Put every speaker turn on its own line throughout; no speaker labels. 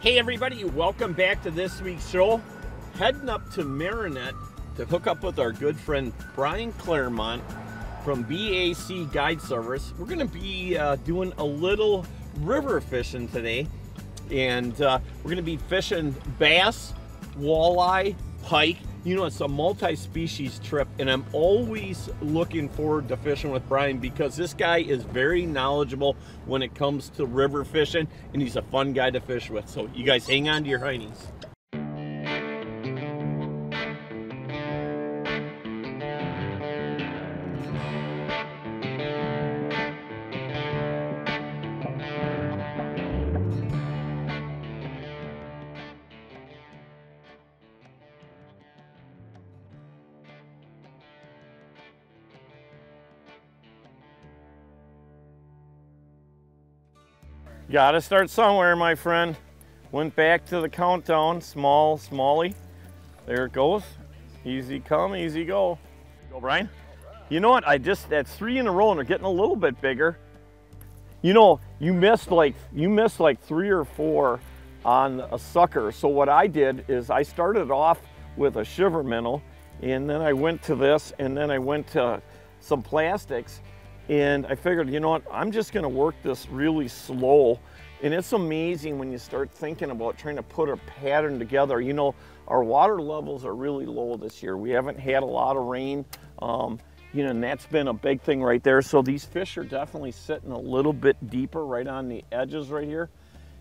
Hey everybody, welcome back to this week's show. Heading up to Marinette to hook up with our good friend Brian Claremont from BAC Guide Service. We're going to be doing a little river fishing today, and we're going to be fishing bass, walleye, pike. You know, it's a multi-species trip, and I'm always looking forward to fishing with Brian because this guy is very knowledgeable when it comes to river fishing, and he's a fun guy to fish with. So you guys hang on to your heinies. Gotta start somewhere, my friend. Went back to the countdown. Smally. There it goes. Easy come, easy go. Go, Brian. You know what? That's 3 in a row, and they're getting a little bit bigger. You know, you missed like 3 or 4 on a sucker. So what I did is I started off with a shiver minnow, and then I went to this, and then I went to some plastics. And I figured, you know what, I'm just gonna work this really slow. And it's amazing when you start thinking about trying to put a pattern together. You know, our water levels are really low this year. We haven't had a lot of rain, you know, and that's been a big thing right there. So these fish are definitely sitting a little bit deeper right on the edges right here.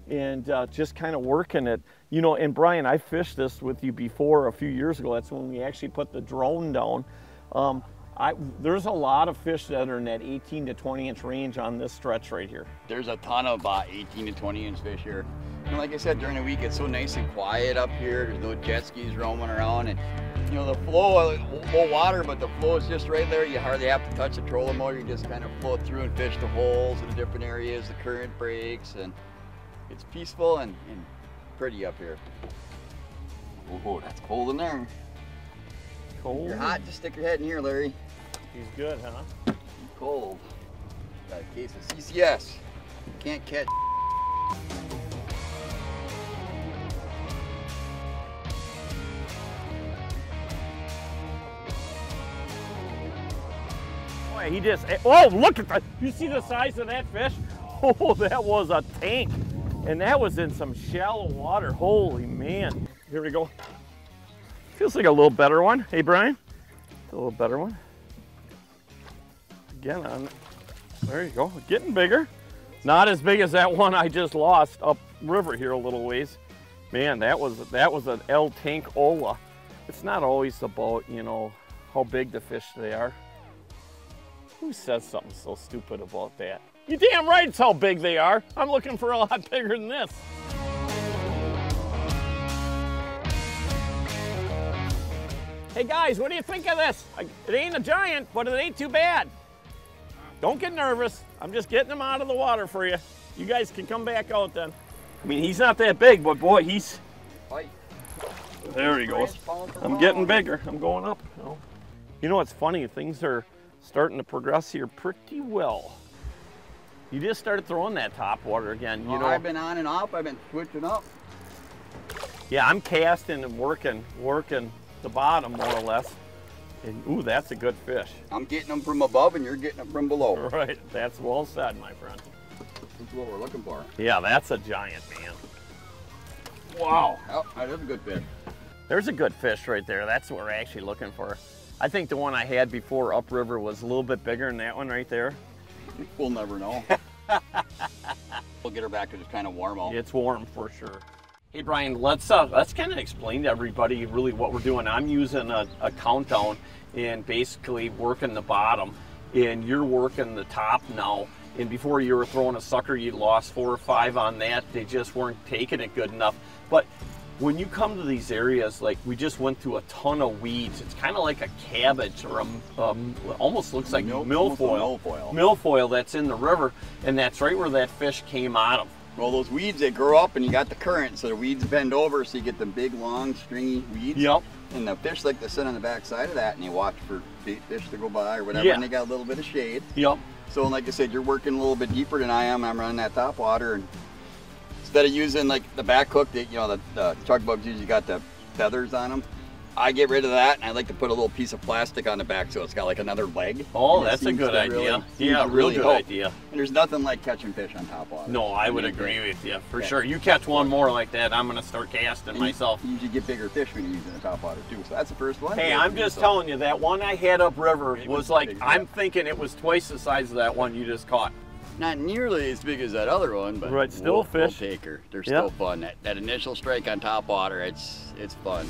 And just kind of working it. You know, and Brian, I fished this with you before a few years ago. That's when we actually put the drone down. There's a lot of fish that are in that 18 to 20 inch range on this stretch right here.
There's a ton of 18 to 20 inch fish here. And like I said, during the week, it's so nice and quiet up here. There's no jet skis roaming around, and you know, the flow, low water, but the flow is just right there. You hardly have to touch the trolling motor. You just kind of float through and fish the holes in the different areas. The current breaks, and it's peaceful and pretty up here. Oh, that's cold in there.
Cold?
You're hot, just stick your head in here, Larry.
He's good, huh?
Cold. Got a case of CCS. Can't catch.
Boy, he just, oh, look at that. You see the size of that fish? Oh, that was a tank. And that was in some shallow water. Holy man. Here we go. Feels like a little better one. Hey, Brian? A little better one. Again, there you go, getting bigger. Not as big as that one I just lost up river here a little ways. Man, that was an El Tank Ola. It's not always about, you know, how big the fish they are. Who says something so stupid about that? You damn right it's how big they are. I'm looking for a lot bigger than this. Hey guys, what do you think of this? It ain't a giant, but it ain't too bad. Don't get nervous. I'm just getting him out of the water for you. You guys can come back out then. I mean, he's not that big, but boy, he's... There he goes. I'm getting bigger. I'm going up. You know what's funny? Things are starting to progress here pretty well. You just started throwing that top water again. You know,
I've been on and off. I've been switching up.
Yeah, I'm casting and working the bottom more or less. And, ooh, that's a good fish.
I'm getting them from above and you're getting them from below.
Right, that's well said, my friend.
That's what we're looking for.
Yeah, that's a giant, man. Wow.
Oh, that is a good fish.
There's a good fish right there. That's what we're actually looking for. I think the one I had before upriver was a little bit bigger than that one right there.
We'll never know. We'll get her back because it's kind of warm out.
It's warm for sure. Hey Brian, let's kind of explain to everybody really what we're doing. I'm using a countdown and basically working the bottom, and you're working the top now. And before you were throwing a sucker, you lost 4 or 5 on that. They just weren't taking it good enough. But when you come to these areas, like we just went through a ton of weeds. It's kind of like a cabbage or almost looks like milfoil. Milfoil that's in the river, and that's right where that fish came out of.
Well, those weeds, they grow up and you got the current, so the weeds bend over, so you get the big, long, stringy weeds.
Yep.
And the fish like to sit on the back side of that, and you watch for bait fish to go by or whatever, and they got a little bit of shade.
Yep.
So like I said, you're working a little bit deeper than I am. I'm running that top water, and instead of using like the back hook that, you know, the truck bugs usually got the feathers on them, I get rid of that, and I like to put a little piece of plastic on the back so it's got like another leg.
Oh, that's a good idea. Yeah, real good idea.
And there's nothing like catching fish on top water.
No, I would agree with you, for sure. You catch one more like that, I'm going to start casting myself.
You usually get bigger fish when you use it in top water too, so that's the first one.
Hey, I'm just telling you, that one I had upriver was like, I'm thinking it was twice the size of that one you just caught.
Not nearly as big as that other one, but
right, still fish.
We'll take her. They're still fun. That initial strike on top water, it's fun.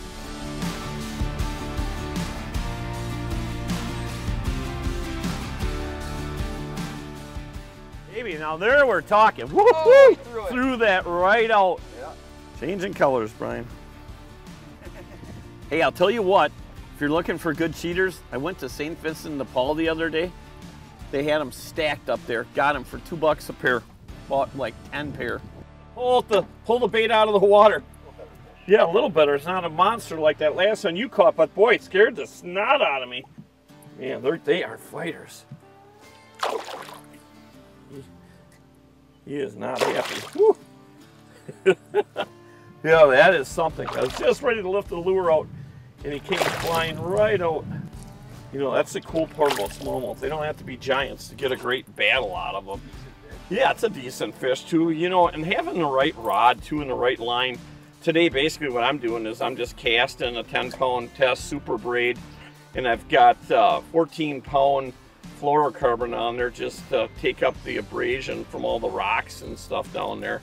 Baby, now there we're talking. Woo-hoo!
Oh,
threw that right out.
Yeah.
Changing colors, Brian. Hey, I'll tell you what, if you're looking for good cheaters, I went to St. Vincent de Paul the other day. They had them stacked up there. Got them for $2 a pair. Bought like 10 pair. Pull the bait out of the water. Yeah, a little better. It's not a monster like that last one you caught, but boy, it scared the snot out of me. Man, they are fighters. He is not happy. Woo. Yeah, that is something. I was just ready to lift the lure out, and he came flying right out. You know, that's the cool part about smallmouth. They don't have to be giants to get a great battle out of them. Yeah, it's a decent fish too, you know, and having the right rod too and the right line. Today, basically what I'm doing is I'm just casting a 10-pound test super braid, and I've got 14-pound fluorocarbon on there just to take up the abrasion from all the rocks and stuff down there.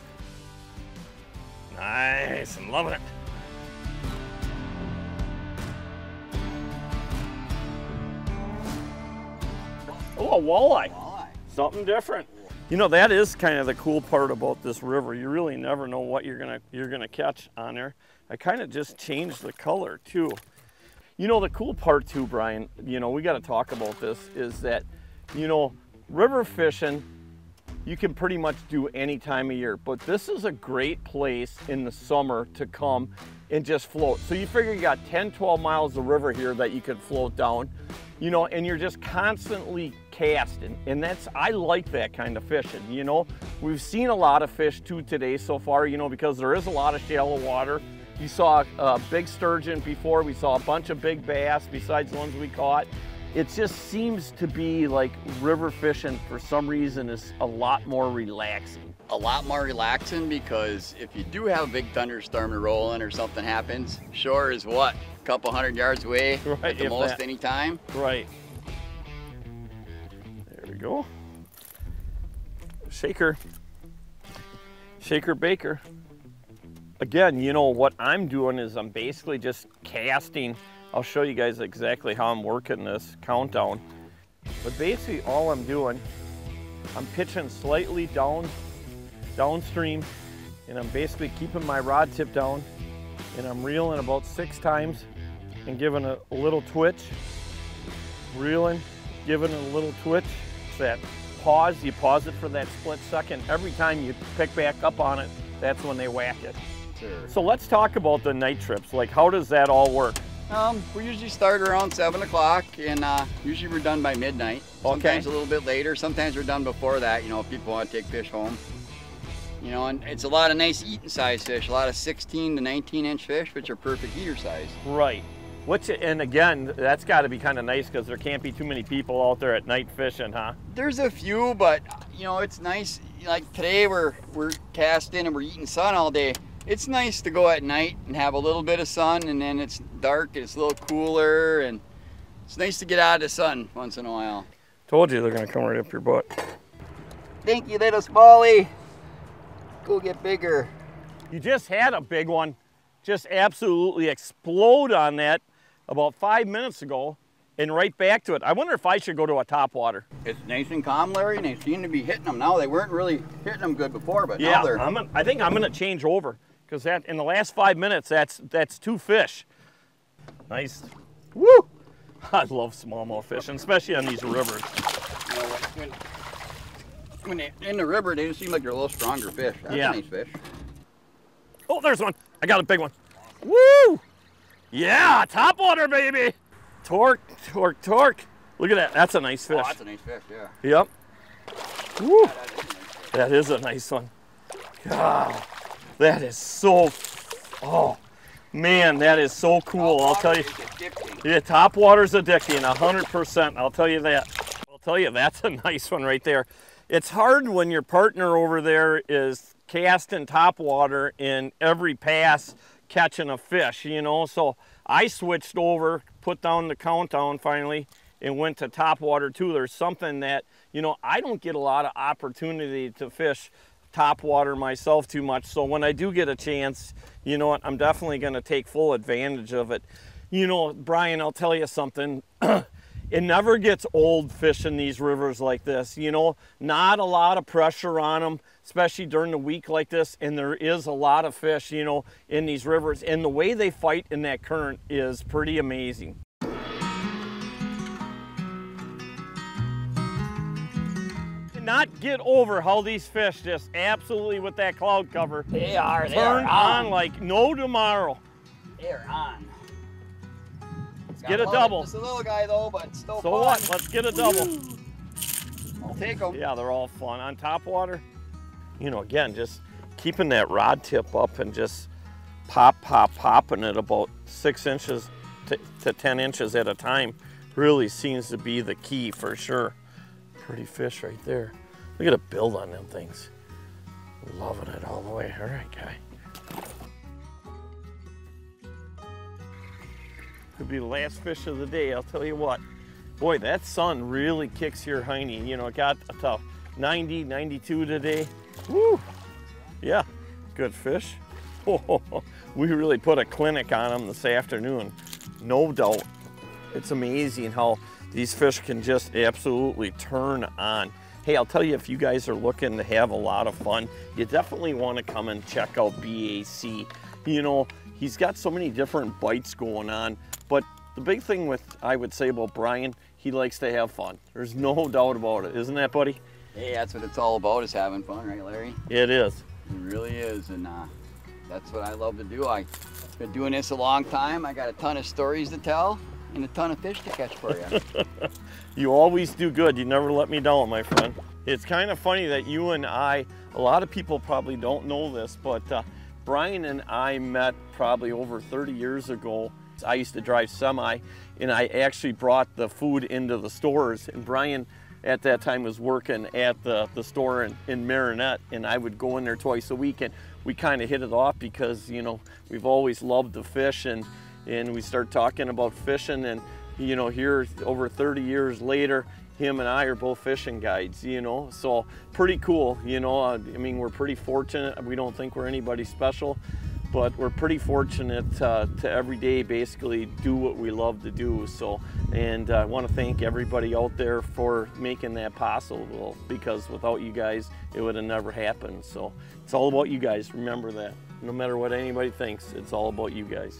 Nice, I'm loving it. Oh, a walleye. Something different. You know, that is kind of the cool part about this river. You really never know what you're gonna catch on there. I kind of just changed the color too. You know, the cool part too, Brian, you know, we got to talk about this, is that, you know, river fishing, you can pretty much do any time of year, but this is a great place in the summer to come and just float. So you figure you got 10, 12 miles of river here that you could float down, you know, and you're just constantly casting. And that's, I like that kind of fishing, you know. We've seen a lot of fish too today so far, you know, because there is a lot of shallow water. You saw a big sturgeon before, we saw a bunch of big bass besides the ones we caught. It just seems to be like river fishing for some reason is a lot more relaxing.
A lot more relaxing, because if you do have a big thunderstorm rolling or something happens, shore is what? A couple 100 yards away at the most any time?
Right. There we go. Shaker. Shaker baker. Again, you know, what I'm doing is I'm basically just casting. I'll show you guys exactly how I'm working this countdown. But basically all I'm doing, I'm pitching slightly downstream, and I'm basically keeping my rod tip down, and I'm reeling about 6 times and giving a little twitch. Reeling, giving it a little twitch. It's that pause, you pause it for that split second. Every time you pick back up on it, that's when they whack it.
Sure.
So let's talk about the night trips. Like, how does that all work?
We usually start around 7 o'clock, and usually we're done by midnight. Sometimes a little bit later. Sometimes we're done before that, you know, if people want to take fish home. You know, and it's a lot of nice eating size fish, a lot of 16 to 19-inch fish, which are perfect eater size.
Right. And again, that's got to be kind of nice, because there can't be too many people out there at night fishing, huh?
There's a few, but, you know, it's nice. Like today we're casting and we're eating sun all day. It's nice to go at night and have a little bit of sun, and then it's dark and it's a little cooler, and it's nice to get out of the sun once in a while.
Told you they're gonna come right up your butt.
Thank you, little smallie. Go get bigger.
You just had a big one just absolutely explode on that about 5 minutes ago, and right back to it. I wonder if I should go to a top water.
It's nice and calm, Larry, and they seem to be hitting them now. They weren't really hitting them good before, but
yeah,
now they're...
I think I'm gonna change over, because that in the last 5 minutes, that's 2 fish. Nice. Woo! I love smallmouth fishing, especially on these rivers.
You know, when they're in the river, they just seem like they're a little stronger fish. That's a nice fish.
Oh, there's one. I got a big one. Woo! Yeah, top water, baby. Torque, torque, torque. Look at that. That's a nice fish.
Oh, that's a nice fish, yeah.
Yep. Woo! That is a nice one. God. That is so, oh man, that is so cool. I'll tell you. Yeah, top water's addicting, 100%. I'll tell you that. I'll tell you, that's a nice one right there. It's hard when your partner over there is casting top water in every pass catching a fish, you know. So I switched over, put down the countdown finally, and went to top water too. There's something that, you know, I don't get a lot of opportunity to fish top water myself too much. So when I do get a chance, you know what, I'm definitely going to take full advantage of it. You know, Brian, I'll tell you something. It never gets old fishing these rivers like this, you know, not a lot of pressure on them, especially during the week like this. And there is a lot of fish, you know, in these rivers. And the way they fight in that current is pretty amazing. Not get over how these fish just absolutely with that cloud cover.
They are
turn on like no tomorrow.
They're on.
Get a double.
Just a little guy though, but still
so
fun.
What? Let's get a double.
I'll take them.
Yeah, they're all fun. On top water, you know, again, just keeping that rod tip up and just popping it about 6 inches to 10 inches at a time really seems to be the key for sure. Pretty fish right there. Look at the build on them things. Loving it all the way. All right, guy. Could be the last fish of the day, I'll tell you what. Boy, that sun really kicks your hiney. You know, it got to 90, 92 today. Woo! Yeah, good fish. Oh, we really put a clinic on them this afternoon. No doubt. It's amazing how these fish can just absolutely turn on. Hey, I'll tell you, if you guys are looking to have a lot of fun, you definitely want to come and check out BAC. You know, he's got so many different bites going on, but the big thing with, I would say about Brian, he likes to have fun. There's no doubt about it, isn't that, buddy?
Hey, that's what it's all about, is having fun, right, Larry?
It is.
It really is, and that's what I love to do. I've been doing this a long time. I got a ton of stories to tell and a ton of fish to catch for you.
You always do good. You never let me down, my friend. It's kind of funny that you and I, a lot of people probably don't know this, but Brian and I met probably over 30 years ago. I used to drive semi, and I actually brought the food into the stores, and Brian at that time was working at the store in Marinette, and I would go in there twice a week, and we kind of hit it off because, you know, we've always loved the fish, and we start talking about fishing, and, you know, here over 30 years later, him and I are both fishing guides, you know, so pretty cool, you know. I mean, we're pretty fortunate. We don't think we're anybody special, but we're pretty fortunate to every day basically do what we love to do. So, and I want to thank everybody out there for making that possible, because without you guys, it would have never happened. So it's all about you guys. Remember that. No matter what anybody thinks, it's all about you guys.